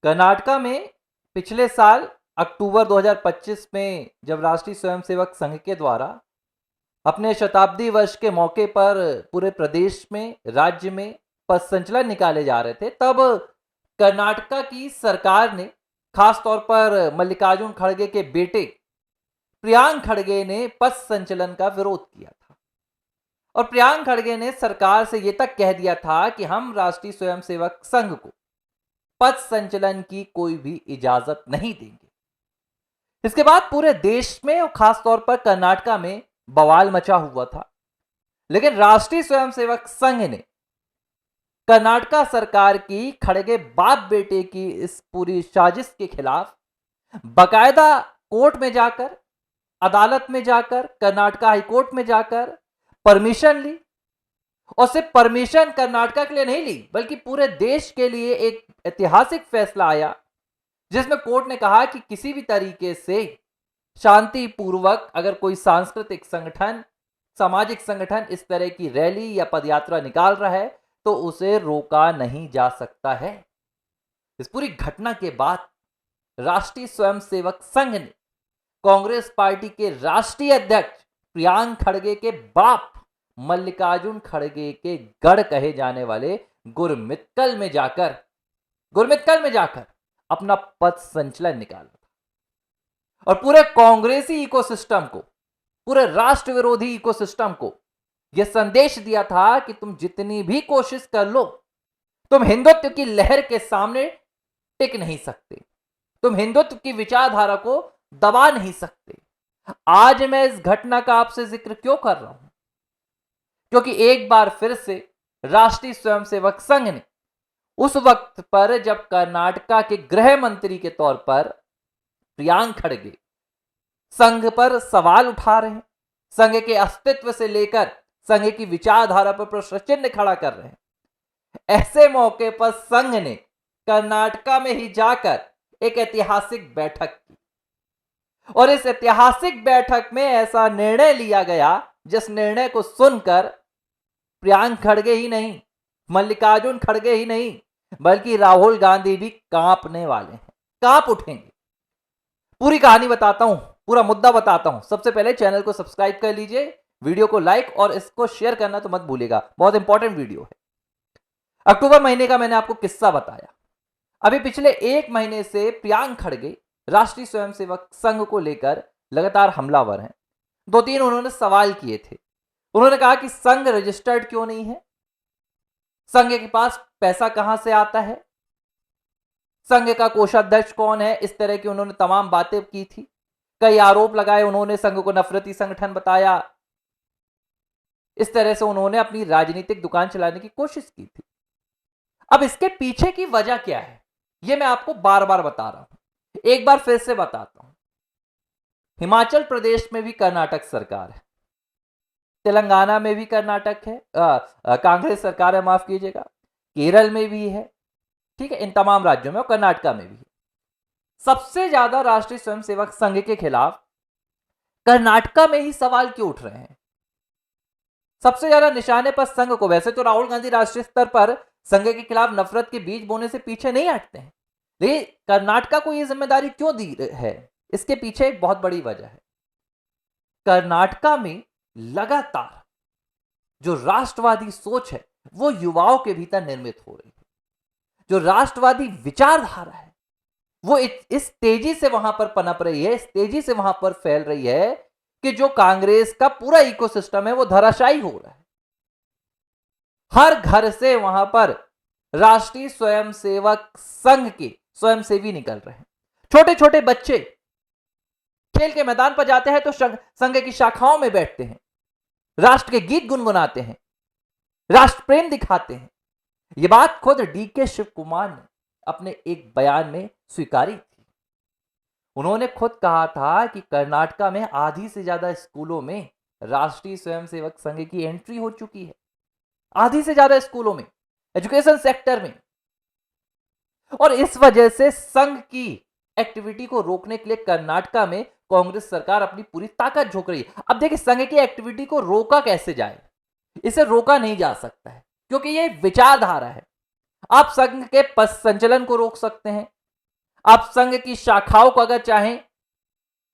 कर्नाटका में पिछले साल अक्टूबर 2025 में जब राष्ट्रीय स्वयंसेवक संघ के द्वारा अपने शताब्दी वर्ष के मौके पर पूरे प्रदेश में, राज्य में पथ संचलन निकाले जा रहे थे, तब कर्नाटका की सरकार ने खास तौर पर मल्लिकार्जुन खड़गे के बेटे प्रियांक खड़गे ने पथ संचलन का विरोध किया था। और प्रियांक खड़गे ने सरकार से यह तक कह दिया था कि हम राष्ट्रीय स्वयंसेवक संघ को पथ संचलन की कोई भी इजाजत नहीं देंगे। इसके बाद पूरे देश में और खास तौर पर कर्नाटका में बवाल मचा हुआ था, लेकिन राष्ट्रीय स्वयंसेवक संघ ने कर्नाटका सरकार की खड़गे बाप बेटे की इस पूरी साजिश के खिलाफ बकायदा कोर्ट में जाकर, अदालत में जाकर, कर्नाटका हाईकोर्ट में जाकर परमिशन ली। और सिर्फ परमिशन कर्नाटका के लिए नहीं ली, बल्कि पूरे देश के लिए एक ऐतिहासिक फैसला आया, जिसमें कोर्ट ने कहा कि किसी भी तरीके से शांतिपूर्वक अगर कोई सांस्कृतिक संगठन, सामाजिक संगठन इस तरह की रैली या पदयात्रा निकाल रहा है तो उसे रोका नहीं जा सकता है। इस पूरी घटना के बाद राष्ट्रीय स्वयंसेवक संघ ने कांग्रेस पार्टी के राष्ट्रीय अध्यक्ष प्रियांक खड़गे के बाप मल्लिकार्जुन खड़गे के गढ़ कहे जाने वाले गुरमित्कल में जाकर अपना पथ संचलन निकाला था और पूरे कांग्रेसी इकोसिस्टम को, पूरे राष्ट्र विरोधी इकोसिस्टम को यह संदेश दिया था कि तुम जितनी भी कोशिश कर लो, तुम हिंदुत्व की लहर के सामने टिक नहीं सकते, तुम हिंदुत्व की विचारधारा को दबा नहीं सकते। आज मैं इस घटना का आपसे जिक्र क्यों कर रहा हूं? क्योंकि एक बार फिर से राष्ट्रीय स्वयंसेवक संघ ने उस वक्त पर जब कर्नाटका के गृह मंत्री के तौर पर प्रियांक खड़गे संघ पर सवाल उठा रहे हैं, संघ के अस्तित्व से लेकर संघ की विचारधारा पर प्रश्न चिन्ह खड़ा कर रहे हैं, ऐसे मौके पर संघ ने कर्नाटका में ही जाकर एक ऐतिहासिक बैठक की। और इस ऐतिहासिक बैठक में ऐसा निर्णय लिया गया जिस निर्णय को सुनकर प्रियांक खड़गे ही नहीं, मल्लिकार्जुन खड़गे ही नहीं, बल्कि राहुल गांधी भी कांपने वाले हैं, कांप उठेंगे। पूरी कहानी बताता हूं, पूरा मुद्दा बताता हूं। सबसे पहले चैनल को सब्सक्राइब कर लीजिए, वीडियो को लाइक और इसको शेयर करना तो मत भूलिएगा, बहुत इंपॉर्टेंट वीडियो है। अक्टूबर महीने का मैंने आपको किस्सा बताया। अभी पिछले एक महीने से प्रियांक खड़गे राष्ट्रीय स्वयंसेवक संघ को लेकर लगातार हमलावर हैं। 2-3 उन्होंने सवाल किए थे। उन्होंने कहा कि संघ रजिस्टर्ड क्यों नहीं है, संघ के पास पैसा कहां से आता है, संघ का कोषाध्यक्ष कौन है, इस तरह की उन्होंने तमाम बातें की थी। कई आरोप लगाए, उन्होंने संघ को नफरती संगठन बताया। इस तरह से उन्होंने अपनी राजनीतिक दुकान चलाने की कोशिश की थी। अब इसके पीछे की वजह क्या है, यह मैं आपको बार बार बता रहा हूं, एक बार फिर से बताता हूं। हिमाचल प्रदेश में भी कर्नाटक सरकार है, तेलंगाना में भी कर्नाटक है, कांग्रेस सरकार है, माफ कीजिएगा, केरल में भी है, ठीक है, इन तमाम राज्यों में और कर्नाटका में भी है। सबसे ज्यादा राष्ट्रीय स्वयंसेवक संघ के खिलाफ कर्नाटका में ही सवाल क्यों उठ रहे हैं? सबसे ज्यादा निशाने पर संघ को, वैसे तो राहुल गांधी राष्ट्रीय स्तर पर संघ के खिलाफ नफरत के बीज बोने से पीछे नहीं हटते हैं, लेकिन कर्नाटका को यह जिम्मेदारी क्यों दी है? इसके पीछे एक बहुत बड़ी वजह है। कर्नाटका में लगातार जो राष्ट्रवादी सोच है वो युवाओं के भीतर निर्मित हो रही है। जो राष्ट्रवादी विचारधारा है वो इस तेजी से वहां पर पनप रही है, इस तेजी से वहां पर फैल रही है कि जो कांग्रेस का पूरा इकोसिस्टम है वो धराशायी हो रहा है। हर घर से वहां पर राष्ट्रीय स्वयंसेवक संघ के स्वयंसेवी निकल रहे हैं। छोटे छोटे बच्चे खेल के मैदान पर जाते हैं तो संघ की शाखाओं में बैठते हैं, राष्ट्र के गीत गुनगुनाते हैं, राष्ट्र प्रेम दिखाते हैं। यह बात खुद डीके शिव कुमार ने अपने एक बयान में स्वीकारी थी। उन्होंने खुद कहा था कि कर्नाटका में आधी से ज्यादा स्कूलों में राष्ट्रीय स्वयंसेवक संघ की एंट्री हो चुकी है, आधी से ज्यादा स्कूलों में, एजुकेशन सेक्टर में। और इस वजह से संघ की एक्टिविटी को रोकने के लिए कर्नाटका में कांग्रेस सरकार अपनी पूरी ताकत झोंक रही है। अब देखिए, संघ की एक्टिविटी को रोका कैसे जाए? इसे रोका नहीं जा सकता है क्योंकि यह विचारधारा है। आप संघ के पथ संचलन को रोक सकते हैं, आप संघ की शाखाओं को अगर चाहें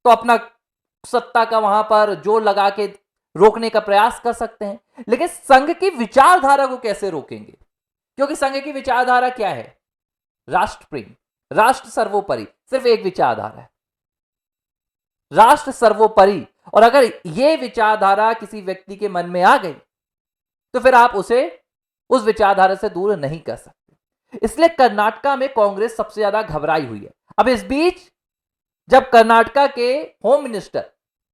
तो अपना सत्ता का वहां पर जोर लगा के रोकने का प्रयास कर सकते हैं, लेकिन संघ की विचारधारा को कैसे रोकेंगे? क्योंकि संघ की विचारधारा क्या है? राष्ट्र प्रेम, राष्ट्र सर्वोपरि, सिर्फ एक विचारधारा है, राष्ट्र सर्वोपरि। और अगर यह विचारधारा किसी व्यक्ति के मन में आ गई तो फिर आप उसे उस विचारधारा से दूर नहीं कर सकते। इसलिए कर्नाटका में कांग्रेस सबसे ज्यादा घबराई हुई है। अब इस बीच जब कर्नाटका के होम मिनिस्टर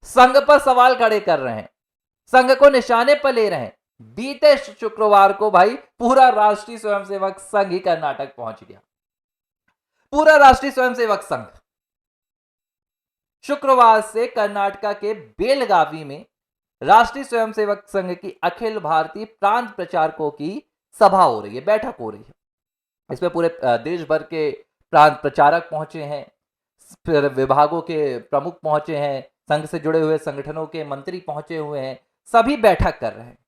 संघ पर सवाल खड़े कर रहे हैं, संघ को निशाने पर ले रहे हैं, बीते शुक्रवार को भाई पूरा राष्ट्रीय स्वयंसेवक संघ ही कर्नाटक पहुंच गया। पूरा राष्ट्रीय स्वयंसेवक संघ शुक्रवार से कर्नाटका के बेलगावी में राष्ट्रीय स्वयंसेवक संघ की अखिल भारतीय प्रांत प्रचारकों की सभा हो रही है, बैठक हो रही है। इसमें पूरे देश भर के प्रांत प्रचारक पहुंचे हैं, फिर विभागों के प्रमुख पहुंचे हैं, संघ से जुड़े हुए संगठनों के मंत्री पहुंचे हुए हैं, सभी बैठक कर रहे हैं।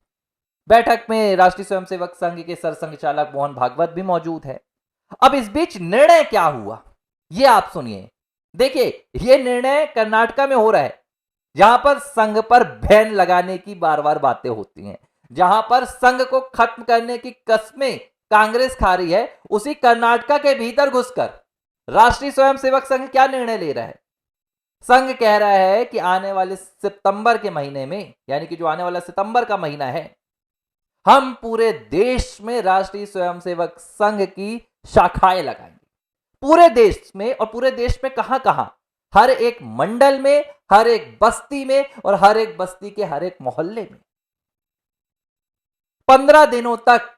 बैठक में राष्ट्रीय स्वयंसेवक संघ के सरसंघचालक मोहन भागवत भी मौजूद है। अब इस बीच निर्णय क्या हुआ ये आप सुनिए। देखिए, यह निर्णय कर्नाटका में हो रहा है जहां पर संघ पर बैन लगाने की बार बार बातें होती हैं, जहां पर संघ को खत्म करने की कस्में कांग्रेस खा रही है, उसी कर्नाटका के भीतर घुसकर राष्ट्रीय स्वयंसेवक संघ क्या निर्णय ले रहा है? संघ कह रहा है कि आने वाले सितंबर के महीने में, यानी कि जो आने वाला सितंबर का महीना है, हम पूरे देश में राष्ट्रीय स्वयंसेवक संघ की शाखाएं लगाएंगे। पूरे देश में, और पूरे देश में कहां कहां? हर एक मंडल में, हर एक बस्ती में, और हर एक बस्ती के हर एक मोहल्ले में 15 दिनों तक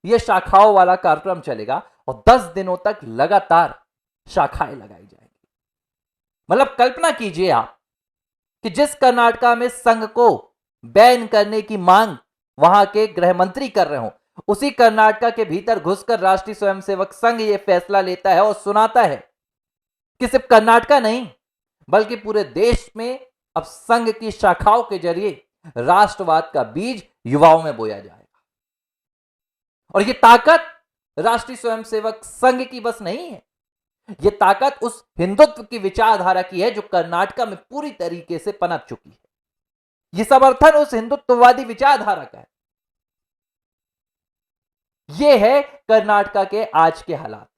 यह शाखाओं वाला कार्यक्रम चलेगा और 10 दिनों तक लगातार शाखाएं लगाई जाएंगी। मतलब कल्पना कीजिए आप कि जिस कर्नाटका में संघ को बैन करने की मांग वहां के गृह मंत्री कर रहे हो, उसी कर्नाटका के भीतर घुसकर राष्ट्रीय स्वयंसेवक संघ यह फैसला लेता है और सुनाता है कि सिर्फ कर्नाटका नहीं बल्कि पूरे देश में अब संघ की शाखाओं के जरिए राष्ट्रवाद का बीज युवाओं में बोया जाएगा। और यह ताकत राष्ट्रीय स्वयंसेवक संघ की बस नहीं है, यह ताकत उस हिंदुत्व की विचारधारा की है जो कर्नाटका में पूरी तरीके से पनप चुकी है। यह समर्थन उस हिंदुत्ववादी विचारधारा का है। यह है कर्नाटका के आज के हालात।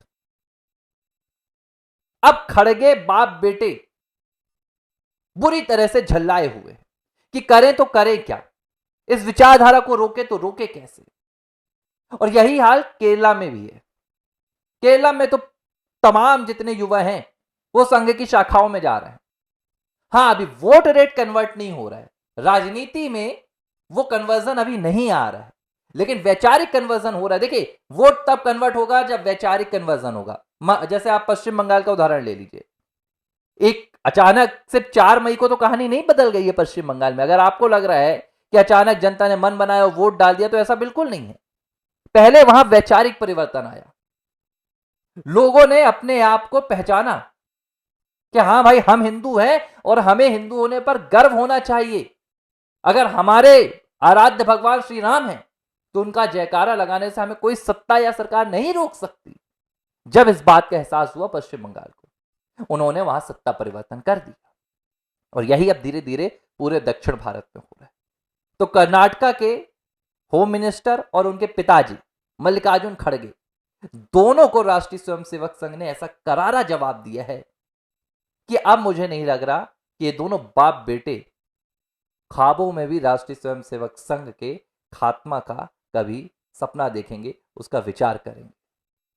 अब खड़गे बाप बेटे बुरी तरह से झल्लाए हुए कि करें तो करें क्या, इस विचारधारा को रोके तो रोके कैसे। और यही हाल केरला में भी है। केरला में तो तमाम जितने युवा हैं वो संघ की शाखाओं में जा रहे हैं। हां, अभी वोट रेट कन्वर्ट नहीं हो रहा है, राजनीति में वो कन्वर्जन अभी नहीं आ रहा है, लेकिन वैचारिक कन्वर्जन हो रहा है। देखिए, वोट तब कन्वर्ट होगा जब वैचारिक कन्वर्जन होगा। जैसे आप पश्चिम बंगाल का उदाहरण ले लीजिए। एक अचानक सिर्फ 4 मई को तो कहानी नहीं बदल गई है पश्चिम बंगाल में। अगर आपको लग रहा है कि अचानक जनता ने मन बनाया और वोट डाल दिया, तो ऐसा बिल्कुल नहीं है। पहले वहां वैचारिक परिवर्तन आया, लोगों ने अपने आप को पहचाना कि हां भाई, हम हिंदू हैं और हमें हिंदू होने पर गर्व होना चाहिए। अगर हमारे आराध्य भगवान श्री राम हैं तो उनका जयकारा लगाने से हमें कोई सत्ता या सरकार नहीं रोक सकती। जब इस बात का एहसास हुआ पश्चिम बंगाल को, उन्होंने वहां सत्ता परिवर्तन कर दिया। और यही अब धीरे धीरे पूरे दक्षिण भारत में हो रहा है। तो कर्नाटका के होम मिनिस्टर और उनके पिताजी मल्लिकार्जुन खड़गे, दोनों को राष्ट्रीय स्वयंसेवक संघ ने ऐसा करारा जवाब दिया है कि अब मुझे नहीं लग रहा कि ये दोनों बाप बेटे ख्वाबों में भी राष्ट्रीय स्वयंसेवक संघ के खात्मा का कभी सपना देखेंगे, उसका विचार करेंगे।